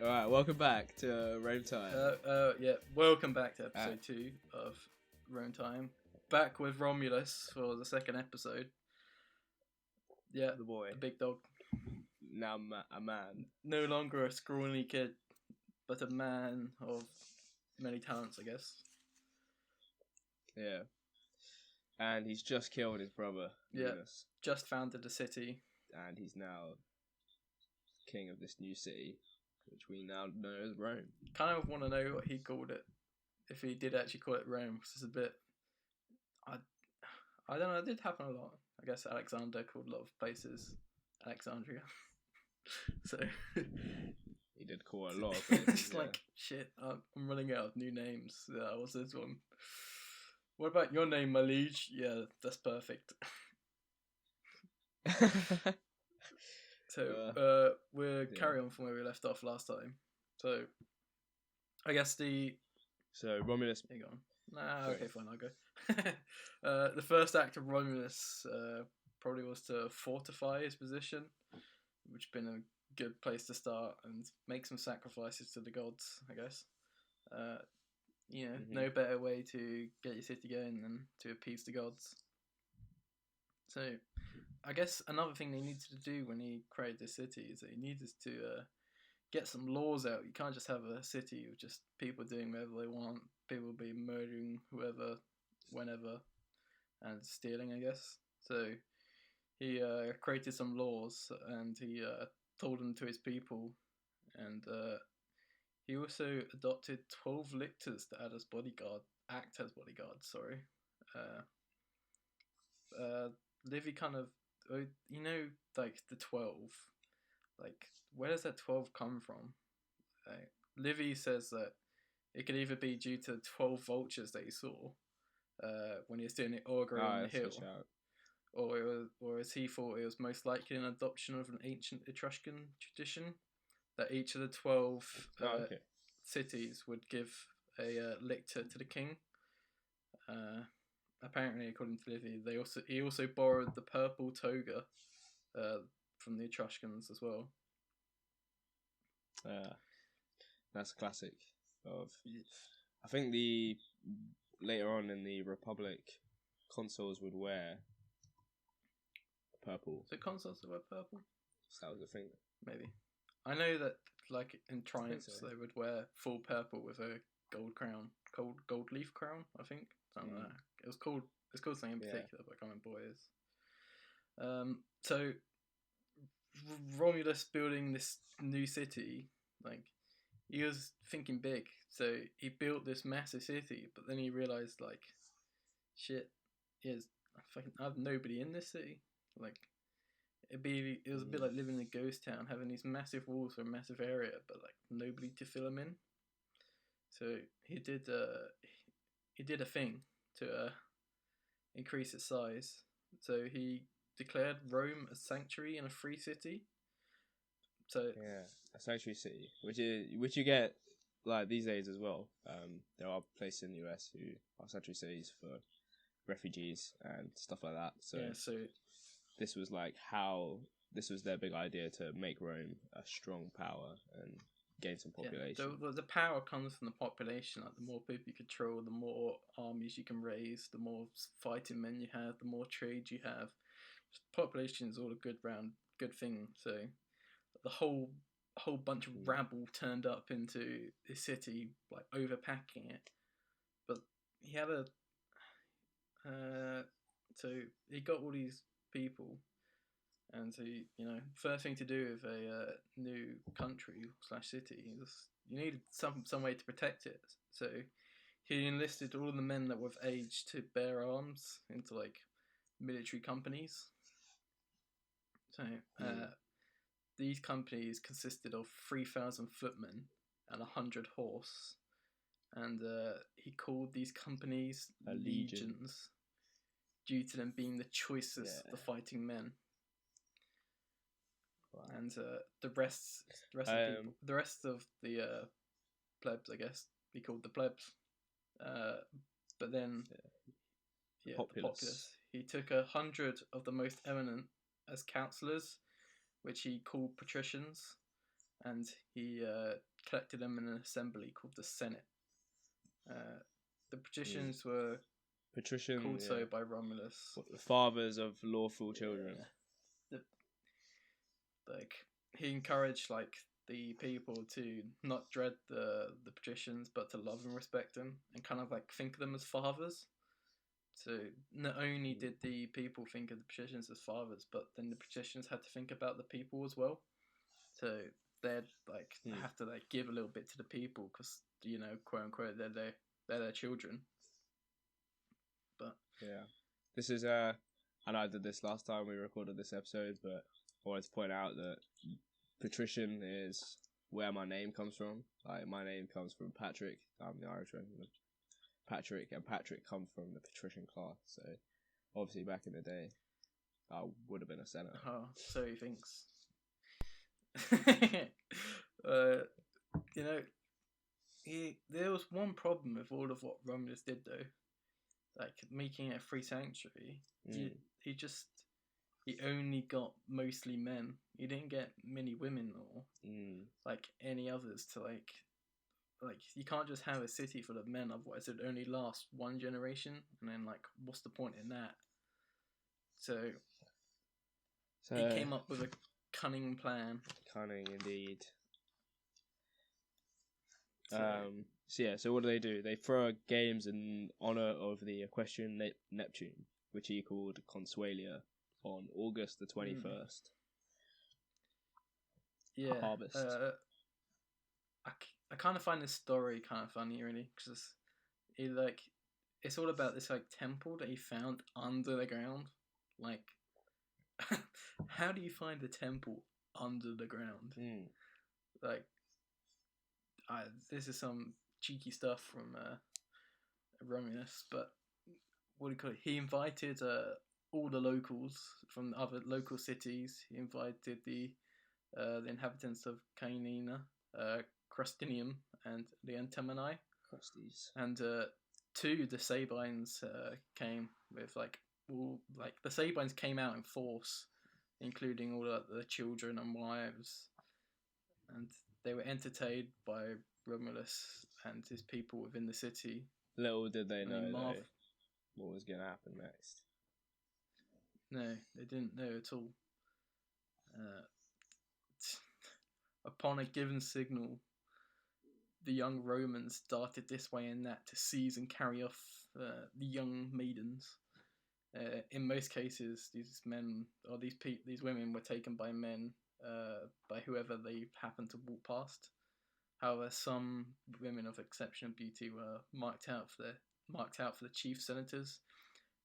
All right, welcome back to Rome Time. Welcome back to episode 2 of Rome Time. Back with Romulus for the second episode. Yeah, The boy. the big dog. Now a man. No longer a scrawny kid, but a man of many talents, I guess. Yeah. And he's just killed his brother, Remus. Just founded a city. And he's now king of this new city, which we now know as Rome. Kind of want to know what he called it. If he did actually call it Rome, because it's a bit... I don't know, it did happen a lot. I guess Alexander called a lot of places Alexandria. So... He did call a lot of places, It's like, shit, I'm running out of new names. What's this one? What about your name, my liege? Yeah, that's perfect. So, we'll carry on from where we left off last time. So, I guess So, Romulus... There you go. Okay, fine, I'll go. The first act of Romulus probably was to fortify his position, which would have been a good place to start, and make some sacrifices to the gods, I guess. No better way to get your city going than to appease the gods. So, I guess another thing they needed to do when he created this city is that he needed to get some laws out. You can't just have a city with just people doing whatever they want. People be murdering whoever, whenever, and stealing, I guess. So, he created some laws, and he told them to his people, and he also adopted 12 lictors to act as bodyguards. Livy kind of, like the 12, like where does that 12 come from? Livy says that it could either be due to 12 vultures that he saw when he was doing the augury on the hill, or as he thought it was most likely an adoption of an ancient Etruscan tradition that each of the 12 cities would give a lictor to the king. Apparently, according to Livy, he also borrowed the purple toga from the Etruscans as well. That's classic. I think later on in the Republic, consuls would wear purple. So consuls would wear purple? That was the thing. Maybe. I know that, like in triumphs, they would wear full purple with a gold crown, gold leaf crown. I think something like that. It's called something in particular, but I can't remember what it is. So Romulus building this new city, like he was thinking big. So he built this massive city, but then he realized, like, shit, I have nobody in this city. Like, it was a bit like living in a ghost town, having these massive walls for a massive area, but like nobody to fill them in. So he did a thing to increase its size. So he declared Rome a sanctuary and a free city. So a sanctuary city, which you get like these days as well. There are places in the US who are sanctuary cities for refugees and stuff like that. So this was their big idea to make Rome a strong power and gain some population. The power comes from the population. Like, the more people you control, the more armies you can raise, the more fighting men you have, the more trade you have. Population is all a good thing. So the whole bunch of rabble turned up into the city, like overpacking it. But he had so he got all these people, and so first thing to do with a new country / city is you needed some way to protect it. So he enlisted all of the men that were of age to bear arms into like military companies. So these companies consisted of 3,000 footmen and 100 horse, and he called these companies legions due to them being the choicest of the fighting men. Wow. And the rest of the plebs, I guess, he called the plebs. But then the populace. He took 100 of the most eminent as councillors, which he called patricians, and he collected them in an assembly called the Senate. The patricians were called so by Romulus. The fathers of lawful children. He encouraged the people to not dread the patricians, but to love and respect them, and kind of think of them as fathers. So not only did the people think of the patricians as fathers, but then the patricians had to think about the people as well. So they'd have to give a little bit to the people because quote unquote they're their children. But yeah, this is I know I did this last time we recorded this episode, but I wanted to point out that patrician is where my name comes from. My name comes from Patrick. I'm the Irishman. Patrick, and Patrick comes from the patrician class. So obviously back in the day, I would have been a senator. Oh, so he thinks. There was one problem with all of what Romulus did though, making it a free sanctuary. He only got mostly men. He didn't get many women or any others to you can't just have a city full of men, otherwise it'd only last one generation, and then what's the point in that? So he came up with a cunning plan. Cunning indeed. So what do? They throw games in honour of the equestrian Neptune, which he called Consuelia, on August the 21st. Yeah. Harvest. I kind of find this story kind of funny, really, because it's all about this temple that he found under the ground. How do you find a temple under the ground? This is some cheeky stuff from Romulus, but what do you call it? He invited all the locals from other local cities. He invited the inhabitants of Caenina, Crustinium, and the Antemoni. Crusties. And the Sabines came with the Sabines came out in force, including all the children and wives, and they were entertained by Romulus and his people within the city. Little did they know what was going to happen next. No, they didn't know at all. Upon a given signal, the young Romans darted this way and that to seize and carry off the young maidens. In most cases, these men or these women were taken by men, by whoever they happened to walk past. However, some women of exceptional beauty were marked out for the chief senators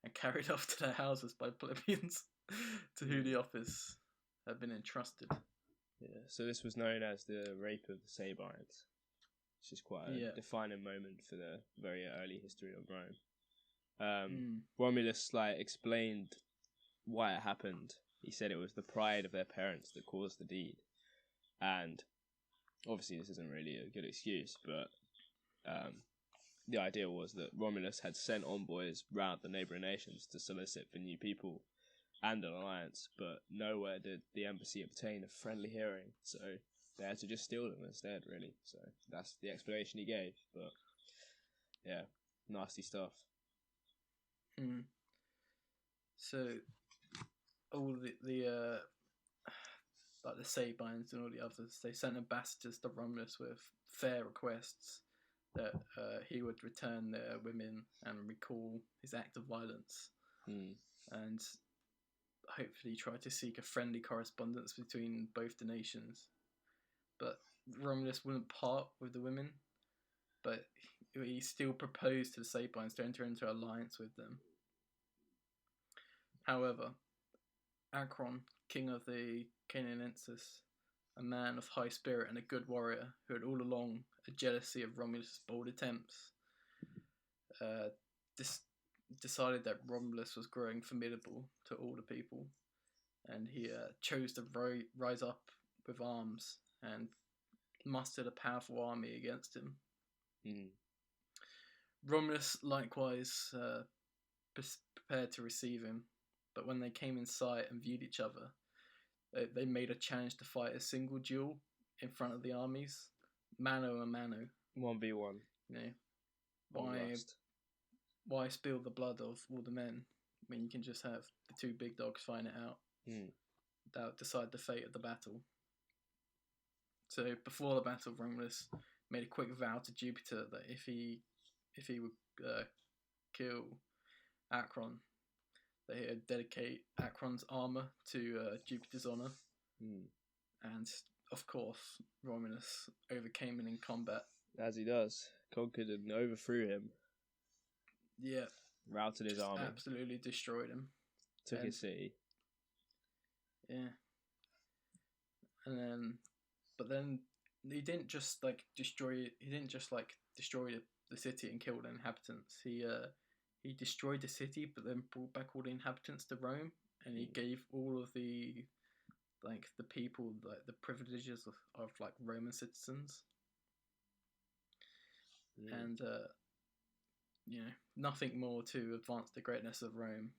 and carried off to their houses by plebeians to whom the office had been entrusted. Yeah, so this was known as the rape of the Sabines, which is quite a defining moment for the very early history of Rome. Romulus explained why it happened. He said it was the pride of their parents that caused the deed, and obviously this isn't really a good excuse, but the idea was that Romulus had sent envoys round the neighbouring nations to solicit for new people and an alliance, but nowhere did the embassy obtain a friendly hearing, so they had to just steal them instead, really. So that's the explanation he gave, but yeah, nasty stuff. So all the Sabines and all the others, they sent ambassadors to Romulus with fair requests that he would return their women and recall his act of violence, and hopefully try to seek a friendly correspondence between both the nations. But Romulus wouldn't part with the women, but he still proposed to the Sabines to enter into an alliance with them. However, Acron, king of the Canaanensis, a man of high spirit and a good warrior who had all along a jealousy of Romulus' bold attempts, decided that Romulus was growing formidable to all the people, and he chose to rise up with arms and mustered a powerful army against him. Romulus likewise prepared to receive him, but when they came in sight and viewed each other, they made a challenge to fight a single duel in front of the armies, mano a mano. 1v1. You know, why spill the blood of all the men when you can just have the two big dogs fight it out? That would decide the fate of the battle. So before the battle, Romulus made a quick vow to Jupiter that if he would kill Akron, that he would dedicate Akron's armor to Jupiter's honor. And of course, Romulus overcame him in combat. As he does. Conquered and overthrew him. Yeah. Routed his army. Absolutely destroyed him. Took his city. Yeah. And then he didn't just destroy the city and kill the inhabitants. He destroyed the city, but then brought back all the inhabitants to Rome, and he gave all of the people the privileges of Roman citizens. And nothing more to advance the greatness of Rome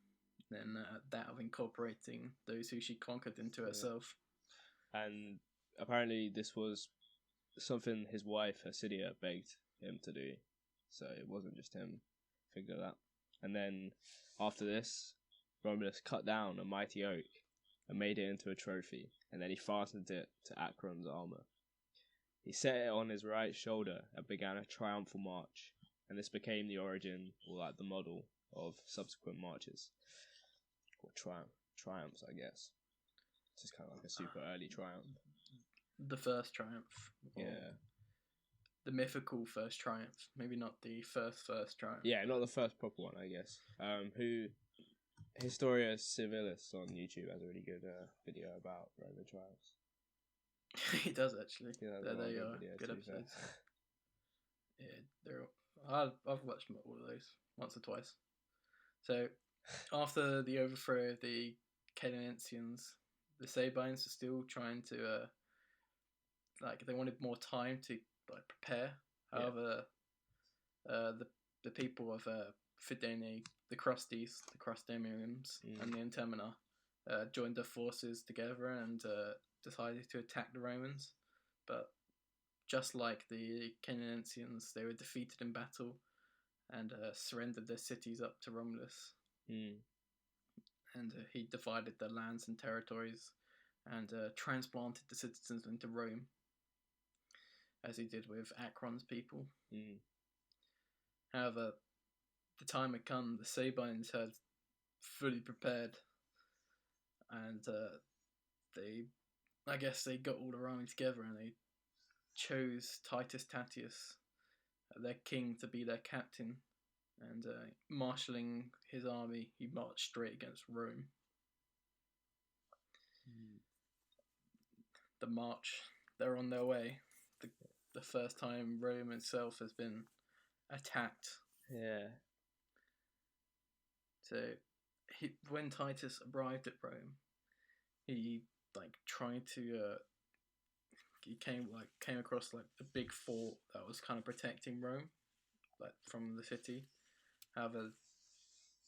than that of incorporating those who she conquered into herself. And apparently this was something his wife Hesidia begged him to do, so it wasn't just him figured that. And then after this, Romulus cut down a mighty oak and made it into a trophy, and then he fastened it to Akron's armor. He set it on his right shoulder and began a triumphal march, and this became the origin, or the model, of subsequent marches. Or triumphs, I guess. Just kind of like a super early triumph. The first triumph. Yeah. The mythical first triumph. Maybe not the first triumph. Yeah, not the first proper one, I guess. Who Historia Civilis on YouTube has a really good video about Roman triumphs. He does actually. Yeah, they are good episodes. Yeah, I've watched all of those once or twice. So, after the overthrow of the Canaanians, the Sabines are still trying to they wanted more time to prepare. However, the people of Fidene, the Crusties, the Crustamerians, and the Antemina joined their forces together and decided to attack the Romans. But just like the Canaanians, they were defeated in battle and surrendered their cities up to Romulus. And he divided their lands and territories and transplanted the citizens into Rome, as he did with Akron's people. However, the time had come, the Sabines had fully prepared, and they got all the army together and they chose Titus Tatius, their king, to be their captain, and marshalling his army, he marched straight against Rome. The march, they're on their way. The first time Rome itself has been attacked. Yeah. So, when Titus arrived at Rome, he tried to he came across a big fort that was kind of protecting Rome, from the city. However,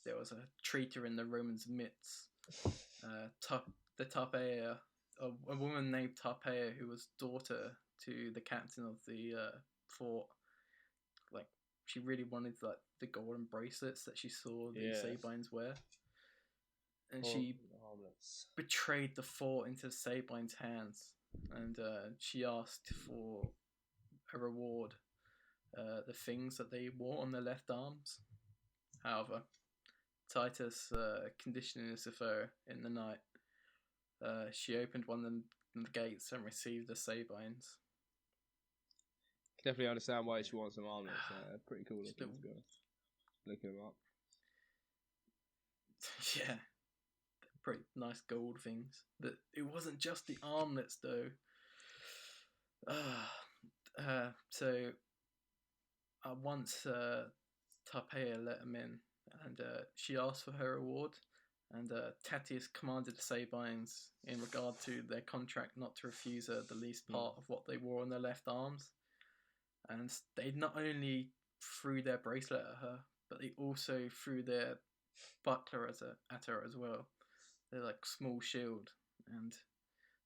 there was a traitor in the Romans' midst. The Tarpeia, a woman named Tarpeia, who was daughter to the captain of the fort. She really wanted the golden bracelets that she saw the Sabines wear, and she betrayed the fort into Sabines' hands, and she asked for a reward, the things that they wore on their left arms. However, Titus, conditioning Lucifer in the night, she opened one of the gates and received the Sabines. Definitely understand why she wants some armlets. They're pretty cool looking, to be honest. Looking them up. Yeah. Pretty nice gold things. But it wasn't just the armlets, though. So, once Tarpeia let him in, and she asked for her reward, and Tatius commanded the Sabines, in regard to their contract, not to refuse her the least part of what they wore on their left arms. And they not only threw their bracelet at her, but they also threw their buckler at her as well. They're small shield, and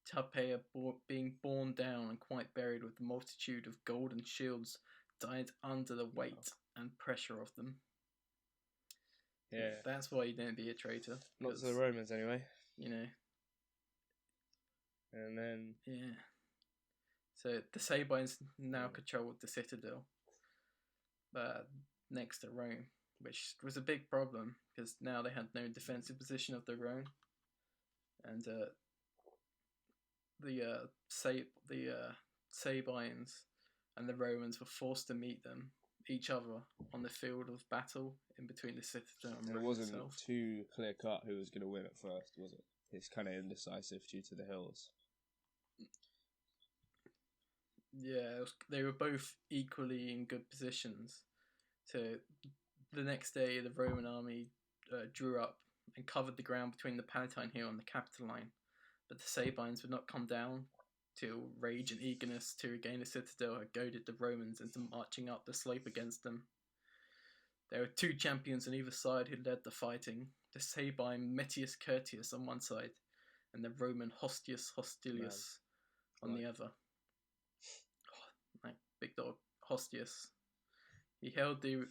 Tarpeia being borne down and quite buried with the multitude of golden shields, died under the weight and pressure of them. Yeah. That's why you don't be a traitor. Not to the Romans, anyway. You know. And then... Yeah. So the Sabines now controlled the citadel next to Rome, which was a big problem because now they had no defensive position of their own. And the Sabines and the Romans were forced to meet each other on the field of battle in between the citadel and Rome. It wasn't too clear cut who was going to win at first, was it? It's kind of indecisive due to the hills. Yeah, they were both equally in good positions. So the next day, the Roman army drew up and covered the ground between the Palatine Hill and the Capitoline. But the Sabines would not come down till rage and eagerness to regain the citadel had goaded the Romans into marching up the slope against them. There were two champions on either side who led the fighting, the Sabine Metius Curtius on one side, and the Roman Hostius Hostilius on the other. Like big dog Hostius. He held the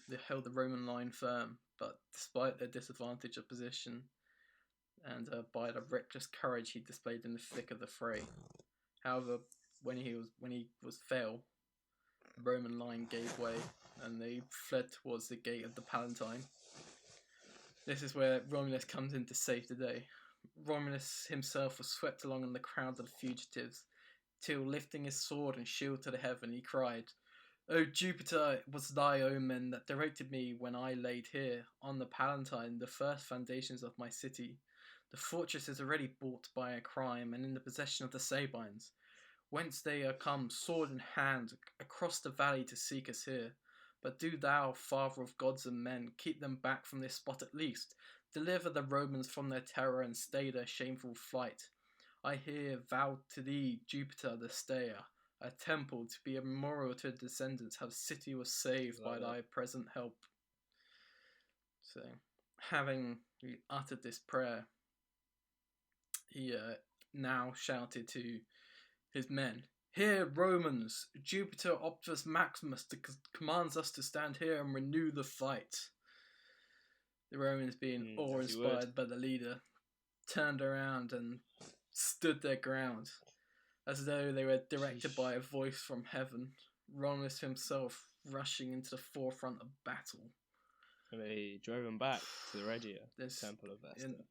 Roman line firm, but despite their disadvantage of position, and by the reckless courage he displayed in the thick of the fray. However, when he fell, the Roman line gave way, and they fled towards the gate of the Palatine. This is where Romulus comes in to save the day. Romulus himself was swept along in the crowd of the fugitives, till lifting his sword and shield to the heaven, he cried, "O Jupiter, it was thy omen that directed me when I laid here, on the Palatine, the first foundations of my city. The fortress is already bought by a crime, and in the possession of the Sabines, whence they are come, sword in hand, across the valley to seek us here. But do thou, father of gods and men, keep them back from this spot at least. Deliver the Romans from their terror and stay their shameful flight. I here vow to thee, Jupiter the stayer, a temple to be a memorial to descendants how the city was saved by thy present help." So, having uttered this prayer, he now shouted to his men, "Hear, Romans! Jupiter Optimus Maximus commands us to stand here and renew the fight." The Romans, being awe-inspired by the leader, turned around and stood their ground, as though they were directed by a voice from heaven, Romulus himself rushing into the forefront of battle. And they drove him back to the Regia, Temple of Vesta.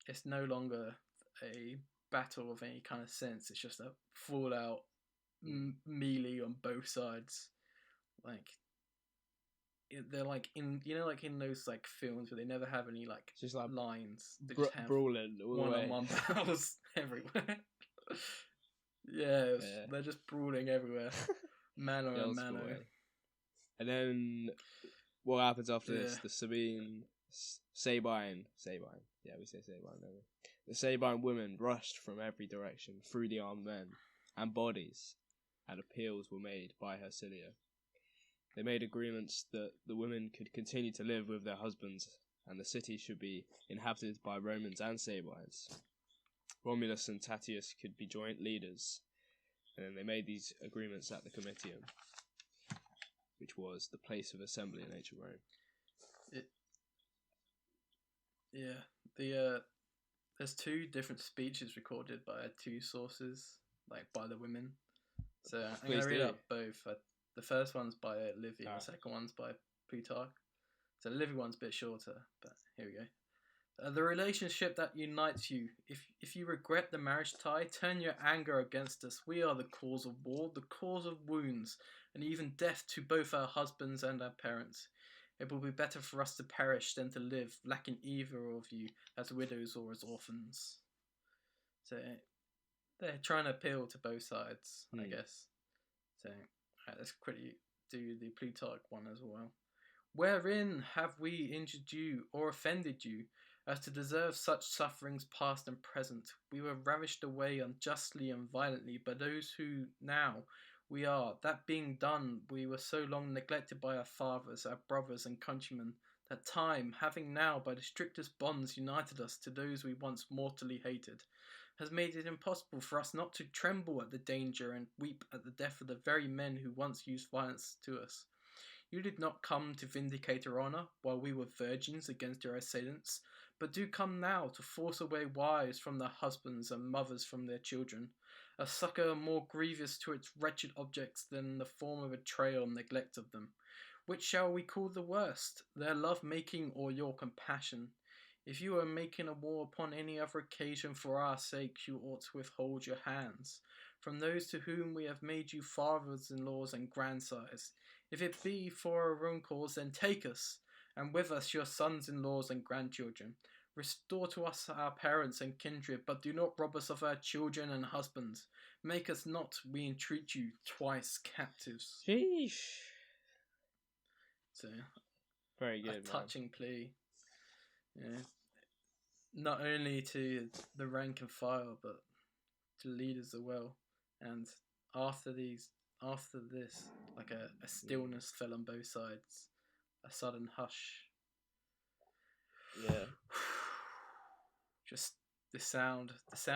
It's no longer a battle of any kind of sense. It's just a full-out melee on both sides. Like, they're like in those like films where they never have any like just like lines. They just have brawling all the way. One-on-one battles everywhere. Yeah, they're just brawling everywhere. Mano a mano. And then what happens after this? The Sabine. Yeah, we say Sabine, don't we? The Sabine women rushed from every direction through the armed men and bodies, and appeals were made by Hercilia. They made agreements that the women could continue to live with their husbands, and the city should be inhabited by Romans and Sabines. Romulus and Tatius could be joint leaders, and then they made these agreements at the Comitium, which was the place of assembly in ancient Rome. There's two different speeches recorded by two sources, like by the women. So I'm going to read up both. The first one's by Livy, the second one's by Plutarch. So the Livy one's a bit shorter, but here we go. The relationship that unites you. If you regret the marriage tie, turn your anger against us. We are the cause of war, the cause of wounds, and even death to both our husbands and our parents. It will be better for us to perish than to live, lacking either of you as widows or as orphans. So they're trying to appeal to both sides, I guess. So let's quickly do the Plutarch one as well. Wherein have we injured you or offended you, as to deserve such sufferings past and present? We were ravished away unjustly and violently by those who now we are. That being done, we were so long neglected by our fathers, our brothers and countrymen, that time, having now by the strictest bonds united us to those we once mortally hated, has made it impossible for us not to tremble at the danger and weep at the death of the very men who once used violence to us. You did not come to vindicate our honour while we were virgins against our assailants, but do come now to force away wives from their husbands and mothers from their children, a succour more grievous to its wretched objects than the former betrayal and neglect of them. Which shall we call the worst, their love-making or your compassion? If you are making a war upon any other occasion for our sake, you ought to withhold your hands from those to whom we have made you fathers-in-laws and grandsires. If it be for our own cause, then take us, and with us your sons-in-laws and grandchildren. Restore to us our parents and kindred, but do not rob us of our children and husbands. Make us not, we entreat you, twice captives. Sheesh. So, very good, a touching plea. Yeah. Not only to the rank and file, but to leaders as well. And after this, like a stillness fell on both sides, a sudden hush. Yeah. Just the sound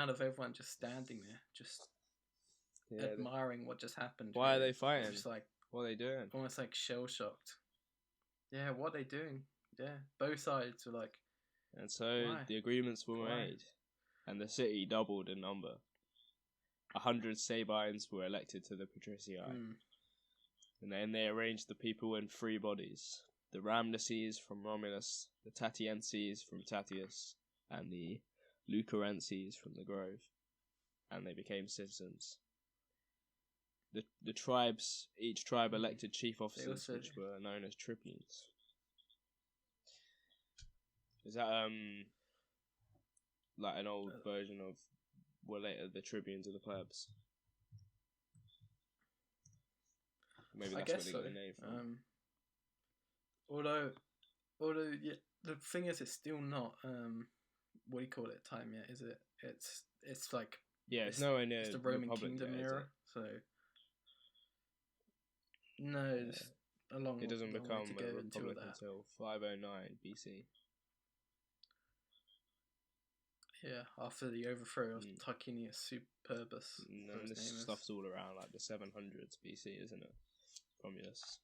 of everyone just standing there, just admiring what just happened. Why are they fighting? Just like, what are they doing? Almost like shell shocked. Yeah, what are they doing? Yeah, both sides were like. And so the agreements were made, and the city doubled in number. 100 Sabines were elected to the patricii, and then they arranged the people in 3 bodies: the Ramnesses from Romulus, the Tatienses from Tatius, and the Lucarenses from the Grove, and they became citizens. The tribes, each tribe elected chief officers, which were known as tribunes. Is that like an old version of what later the tribunes of the plebs? Maybe that's where they got the name from. Although yeah, the thing is, it's still not what do you call it? Time yet? Is it? It's like it's nowhere near the Roman Republic Kingdom yet, era. So no, it's a long. It doesn't become a republic until 509 BC. Yeah, after the overthrow of Tarquinius Superbus. And this stuff's all around like the 700s BC, isn't it? Romulus.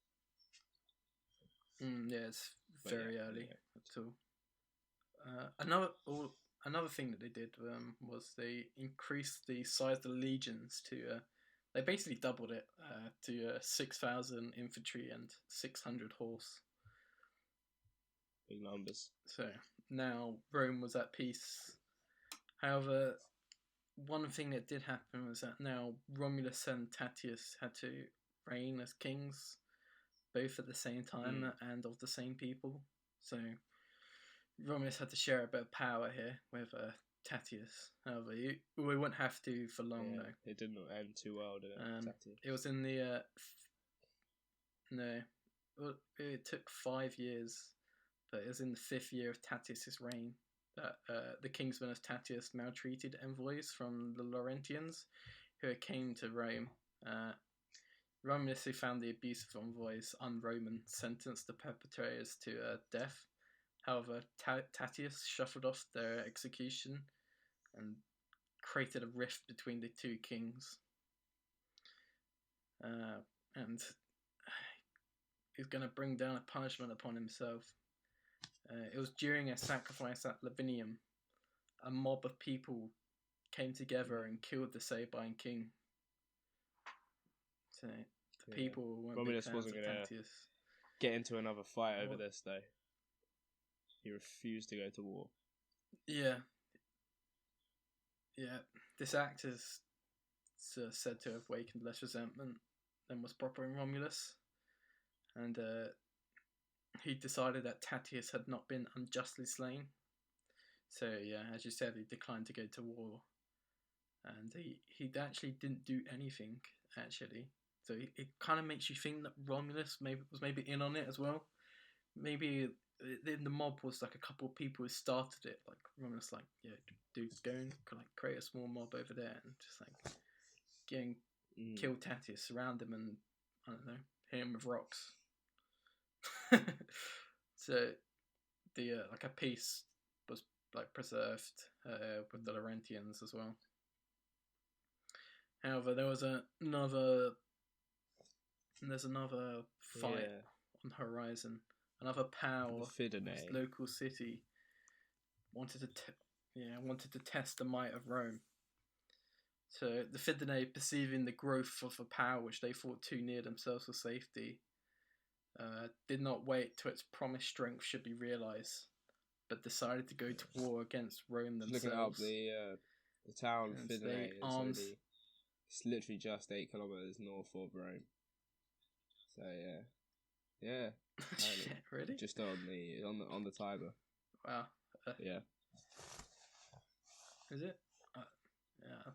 Yeah, it's very early. At all. Another thing that they did was they increased the size of the legions to. They basically doubled it to 6,000 infantry and 600 horse. Big numbers. So now Rome was at peace. However, one thing that did happen was that now Romulus and Tatius had to reign as kings, both at the same time and of the same people. So Romulus had to share a bit of power here with Tatius. However, we wouldn't have to for long though. It didn't end too well, did it? Tatius. It was in the it took 5 years, but it was in the 5th year of Tatius's reign that the kingsmen of Tatius maltreated envoys from the Laurentians who came to Rome. Romulus, who found the abuse of envoys un-Roman, sentenced the perpetrators to death. However, Tatius shuffled off their execution and created a rift between the 2 kings. And he's going to bring down a punishment upon himself. It was during a sacrifice at Lavinium. A mob of people came together and killed the Sabine king. So the people weren't Romulus wasn't going to get into another fight over this, though. He refused to go to war. Yeah. This act is said to have awakened less resentment than was proper in Romulus. And he decided that Tatius had not been unjustly slain. So as you said, he declined to go to war, and he actually didn't do anything actually. So it kind of makes you think that Romulus was maybe in on it as well. Maybe the mob was like a couple of people who started it. Like Romulus, like dudes, go and create a small mob over there and just like kill Tatius, surround him, and I don't know, hit him with rocks. So the like a peace was like preserved with the Laurentians as well. However, there's another fight on the horizon. Another power, this local city, wanted to test the might of Rome. So the Fidenae, perceiving the growth of a power which they thought too near themselves for safety, did not wait till its promised strength should be realised, but decided to go to war against Rome themselves. Looking up the town Fidenae, it's literally just 8 kilometers north of Rome. So yeah. Really? Just on the Tiber. Wow. Yeah. Is it? Yeah.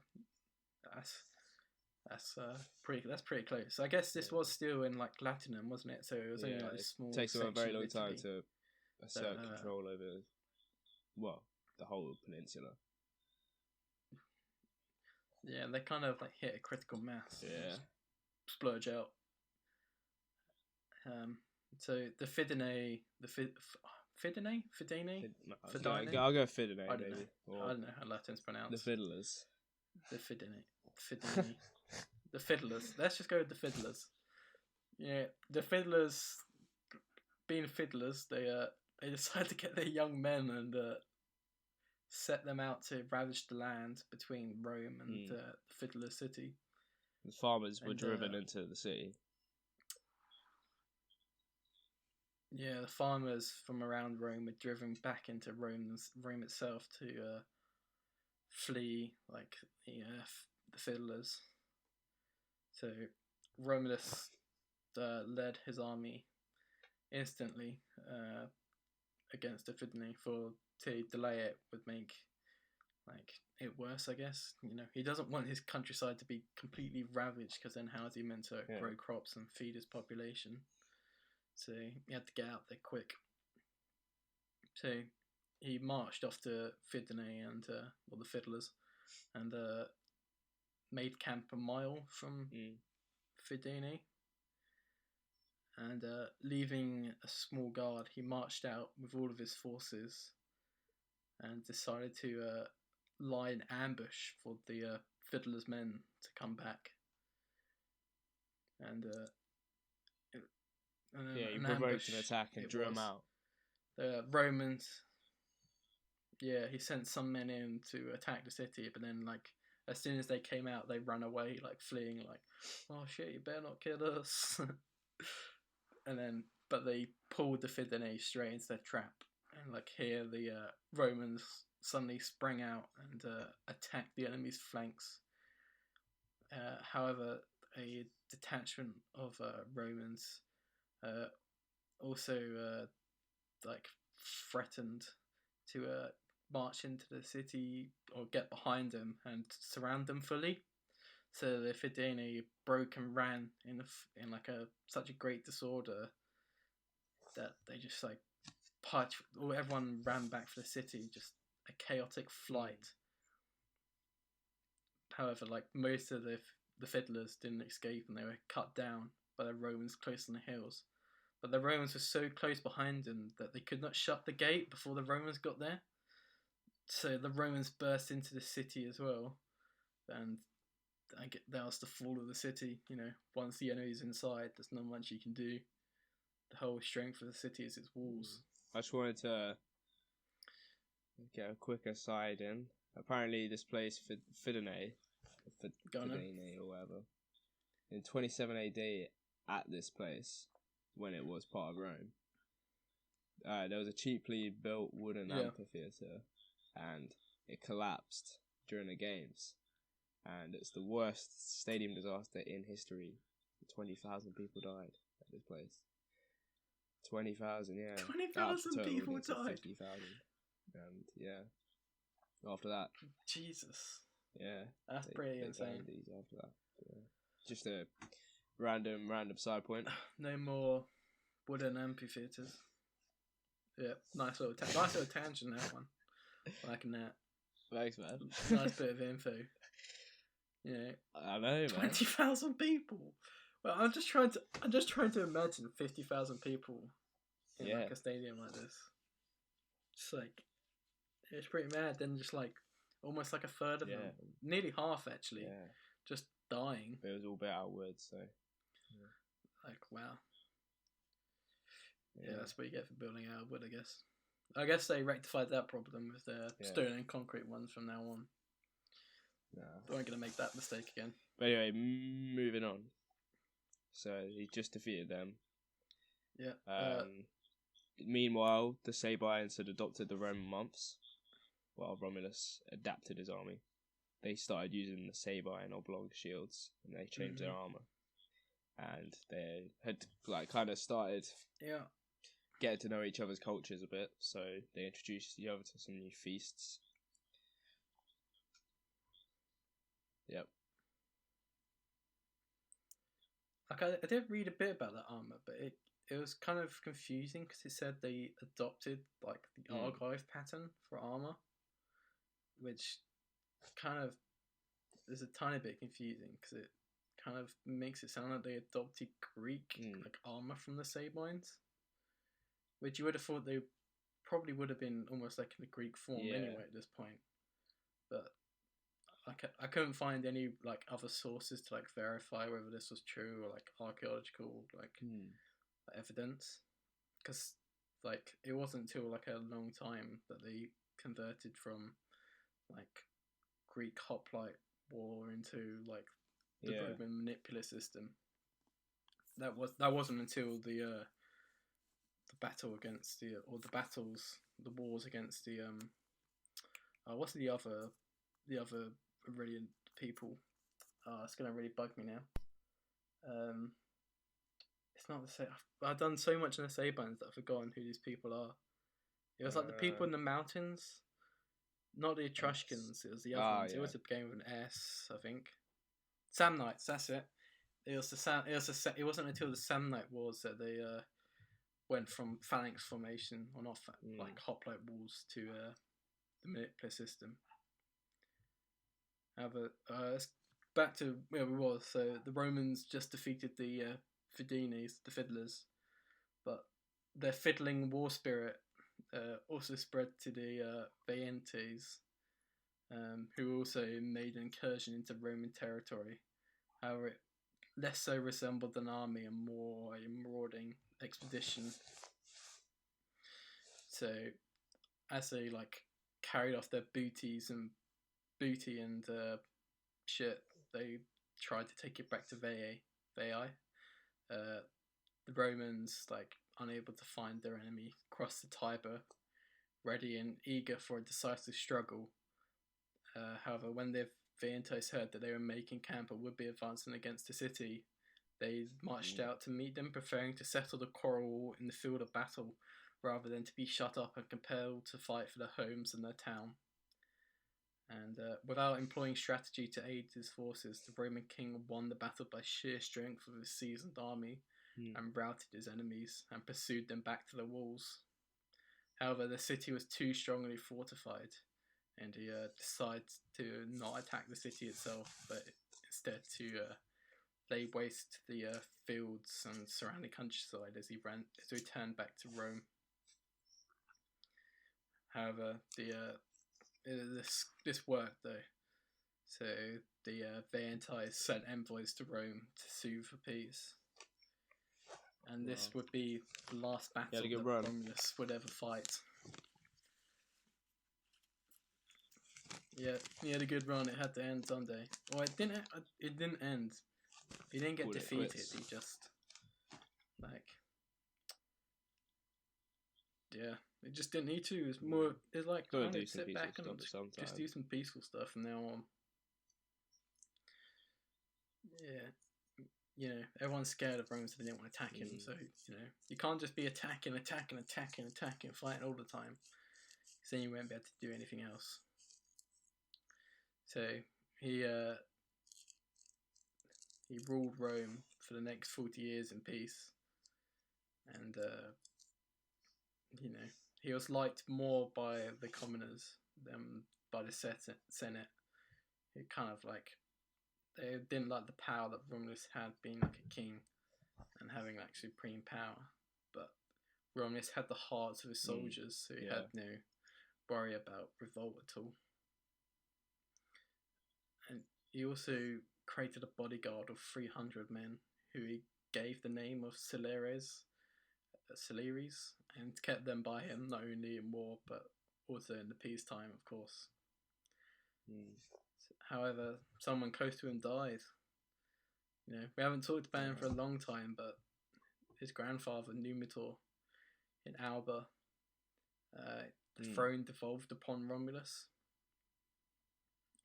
That's pretty close. I guess this was still in like Latinum, wasn't it? So it was only like a small. It takes them a very long time to assert control over, the whole peninsula. Yeah, they kind of like hit a critical mass. Yeah. Splurge out. So the Fidenae, I'll go Fidenae. I don't know how Latin's pronounced. The fiddlers. The Fidenae. The fiddlers. Let's just go with the fiddlers. Yeah, the fiddlers, being fiddlers, they decide to get their young men and set them out to ravage the land between Rome and the Fiddler city. The farmers were driven into the city. Yeah, the farmers from around Rome were driven back into Rome itself to flee like the fiddlers. So Romulus led his army instantly against the Fidenae, to delay it would make it worse, I guess. He doesn't want his countryside to be completely ravaged, because then how is he meant to grow crops and feed his population? So he had to get out there quick. So he marched off to Fidenae and the fiddlers, and made camp a mile from Fidenae. And leaving a small guard, he marched out with all of his forces and decided to lie in ambush for the fiddlers' men to come back. And he provoked an attack and drew them out. The Romans, he sent some men in to attack the city, but then as soon as they came out, they ran away, fleeing, oh shit, you better not kill us. But they pulled the Fidenae straight into their trap, and here the Romans suddenly sprang out and attacked the enemy's flanks. However, a detachment of Romans also threatened to march into the city or get behind them and surround them fully. So the Fidenae broke and ran in such a great disorder that they just everyone ran back for the city, just a chaotic flight. However, most of the fiddlers didn't escape, and they were cut down by the Romans close on the hills. But the Romans were so close behind them that they could not shut the gate before the Romans got there. So the Romans burst into the city as well, and that was the fall of the city. Once the enemy's inside, there's not much you can do. The whole strength of the city is its walls. I just wanted to get a quick aside in. Apparently, this place, Fidenae, or whatever, in 27 AD, at this place, when it was part of Rome, there was a cheaply built wooden amphitheatre, and it collapsed during the games. And it's the worst stadium disaster in history. 20,000 people died at this place. 20,000, yeah. 20,000 people died. 50,000. And after that. Jesus. Yeah. That's pretty insane. After that. Yeah. Just a random side point. No more wooden amphitheatres. Yeah, nice little tangent, that one. Liking that. Thanks, man. Nice bit of info. I know, man. 20,000 people. Well, I'm just trying to imagine 50,000 people in a stadium like this. It's like it's pretty mad. Then just like almost like a third of them, nearly half actually, just dying. But it was all built out of wood, so like wow. Yeah, that's what you get for building out of wood, I guess. I guess they rectified that problem with their stone and concrete ones from now on. No. They weren't going to make that mistake again. But anyway, moving on. So he just defeated them. Yeah. Meanwhile, the Sabines had adopted the Roman months, while Romulus adapted his army. They started using the Sabine oblong shields, and they changed their armor. And they had kind of started getting to know each other's cultures a bit, so they introduced each other to some new feasts. Yep. Like I did read a bit about that armor, but it was kind of confusing because it said they adopted like the Argive pattern for armor, which kind of is a tiny bit confusing because it kind of makes it sound like they adopted Greek like armor from the Sabines, which you would have thought they probably would have been almost like in the Greek form anyway at this point. But I couldn't find any like other sources to like verify whether this was true or like archaeological like evidence, because like it wasn't until like a long time that they converted from like Greek hoplite war into like the Roman manipular system. That wasn't until the battle against the wars against the what's the other Aurelian people. It's gonna really bug me now. It's not the same. I've done so much in the Sabines that I've forgotten who these people are. It was like the people in the mountains, not the Etruscans. It was the other ones. It was a game with an S, I think. Samnites. That's it. It wasn't until the Samnite Wars that they went from phalanx formation or not like hoplite walls to the manipular system. However, back to where we was. So the Romans just defeated the Fidenes, the fiddlers, but their fiddling war spirit also spread to the Veientes, who also made an incursion into Roman territory. However, it less so resembled an army and more a marauding expedition. So, as they like carried off their booty and shit, they tried to take it back to Veii. The Romans, like unable to find their enemy, crossed the Tiber, ready and eager for a decisive struggle. However, when the Veientes heard that they were making camp and would be advancing against the city, they marched out to meet them, preferring to settle the quarrel in the field of battle rather than to be shut up and compelled to fight for their homes and their town. And without employing strategy to aid his forces, the Roman king won the battle by sheer strength of his seasoned army and routed his enemies and pursued them back to the walls. However, the city was too strongly fortified, and he decided to not attack the city itself, but instead to lay waste to the fields and surrounding countryside as he returned back to Rome. However, this worked though. So the Veientes sent envoys to Rome to sue for peace, and this would be the last battle that Romulus would ever fight. Yeah, he had a good run. It had to end someday. Well, it didn't. It didn't end. He didn't get defeated. He just it just didn't need to. It's more. It's like sit back and just do some peaceful stuff from now on. Yeah, everyone's scared of Rome, so they didn't want to attack him. So you can't just be attacking, fighting all the time. Because then you won't be able to do anything else. So he ruled Rome for the next 40 years in peace, and he was liked more by the commoners than by the Senate. It kind of like they didn't like the power that Romulus had, being like a king and having like supreme power. But Romulus had the hearts of his soldiers, so he had no worry about revolt at all. And he also created a bodyguard of 300 men, who he gave the name of Celeres, and kept them by him not only in war but also in the peacetime, of course. However, someone close to him died. You know, we haven't talked about him for a long time, but his grandfather Numitor in Alba, the throne devolved upon Romulus,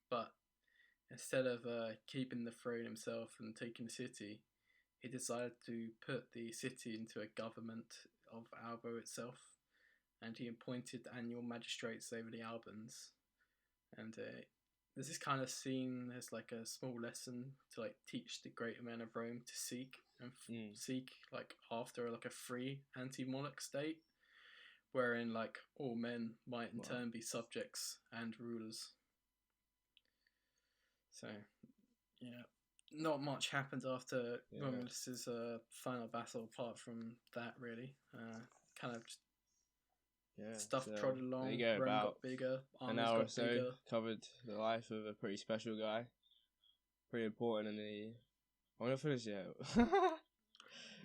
but instead of keeping the throne himself and taking the city, he decided to put the city into a government of Alba itself, and he appointed annual magistrates over the Albans. And this is kind of seen as like a small lesson to like teach the greater men of Rome to seek and seek like after like a free anti-monarch state, wherein like all men might in turn be subjects and rulers. So, yeah, not much happened after Romulus's final battle, apart from that, really. Kind of just stuff trotted along. There you go, Rome got bigger, armies got or so bigger. Covered the life of a pretty special guy. Pretty important in the... I'm not finished yet.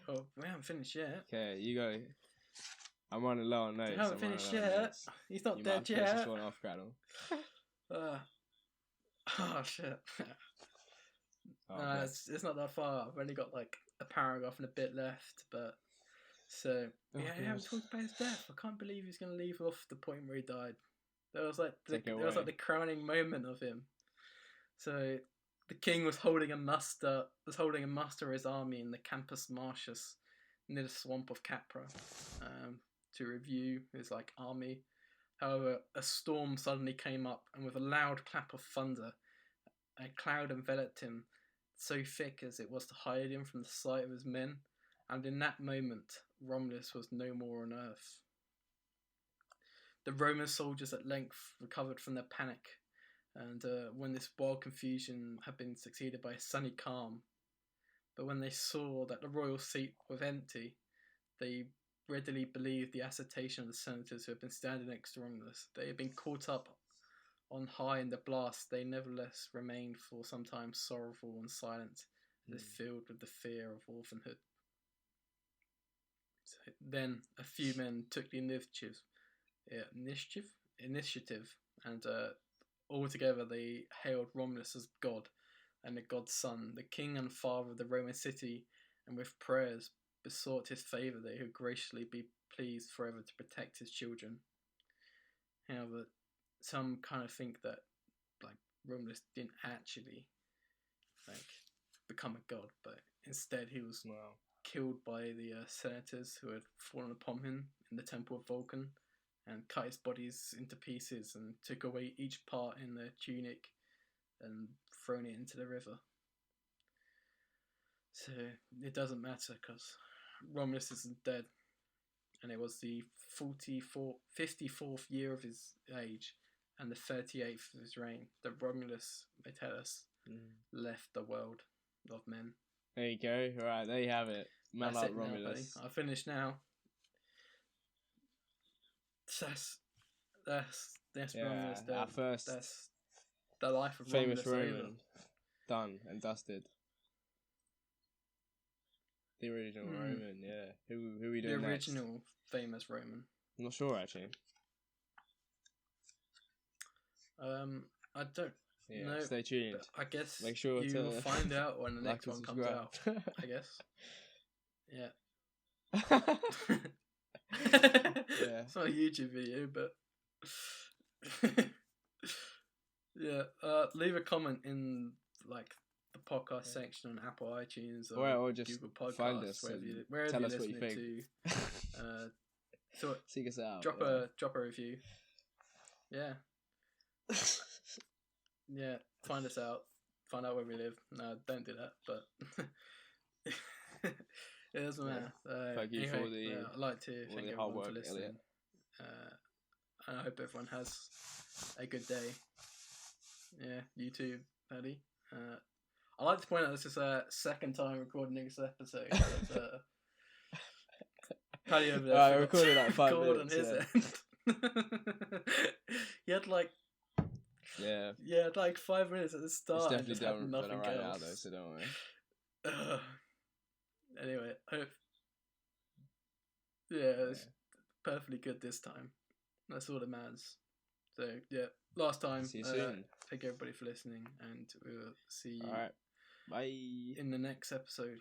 Oh, we haven't finished yet. Okay, you go. I'm running low on notes. You haven't finished yet. He's not dead yet. This one off, Cradle. Oh shit. No, it's not that far. I've only got like a paragraph and a bit left, but so I haven't talked about his death. I can't believe he's gonna leave off the point where he died. There was like the crowning moment of him. So the king was holding a muster of his army in the Campus Martius near the swamp of Capra, to review his like army. However, a storm suddenly came up, and with a loud clap of thunder, a cloud enveloped him, so thick as it was to hide him from the sight of his men, and in that moment, Romulus was no more on earth. The Roman soldiers at length recovered from their panic, and when this wild confusion had been succeeded by a sunny calm, but when they saw that the royal seat was empty, they readily believed the assertion of the senators who had been standing next to Romulus. They had been caught up on high in the blast. They nevertheless remained for some time sorrowful and silent, as if filled with the fear of orphanhood. So then a few men took the initiative, and altogether they hailed Romulus as God and the god's son, the king and father of the Roman city, and with prayers besought his favour that he would graciously be pleased forever to protect his children. However, some kind of think that like Romulus didn't actually like become a god, but instead he was killed by the senators who had fallen upon him in the temple of Vulcan, and cut his bodies into pieces and took away each part in their tunic and thrown it into the river. So it doesn't matter because Romulus isn't dead, and it was the 54th year of his age and the 38th of his reign that Romulus, they tell us, left the world of men. There you go. Right, there you have it. Man up Romulus. Now, I finished now. That's Romulus. Our first. That's the life of famous Romulus. Roman. Done and dusted. The original Roman, yeah. Who are we doing next? The original famous Roman. I'm not sure actually. I don't know. Stay tuned. I guess make sure you will find out when the next one comes out. I guess. Yeah. It's not a YouTube video, but yeah. Leave a comment in like the podcast section on Apple iTunes or just Google Podcasts, find us wherever tell you're us what you think. To. So seek us out. Drop a review. Yeah. Yeah. Find us out. Find out where we live. No, don't do that. But it doesn't matter. Thank you for the. I'd like to thank everyone for listening. I hope everyone has a good day. Yeah, you too, Paddy. I'd like to point out this is our second time recording this episode. Paddy over there. I recorded like 5 minutes. On his end. He had like. Yeah. Yeah, like 5 minutes at the start. It's definitely done nothing right else. now though, so don't worry. Anyway, it's perfectly good this time. That's all that matters. So yeah, last time. See you soon. Thank everybody for listening, and we'll see you. All right. Bye. In the next episode.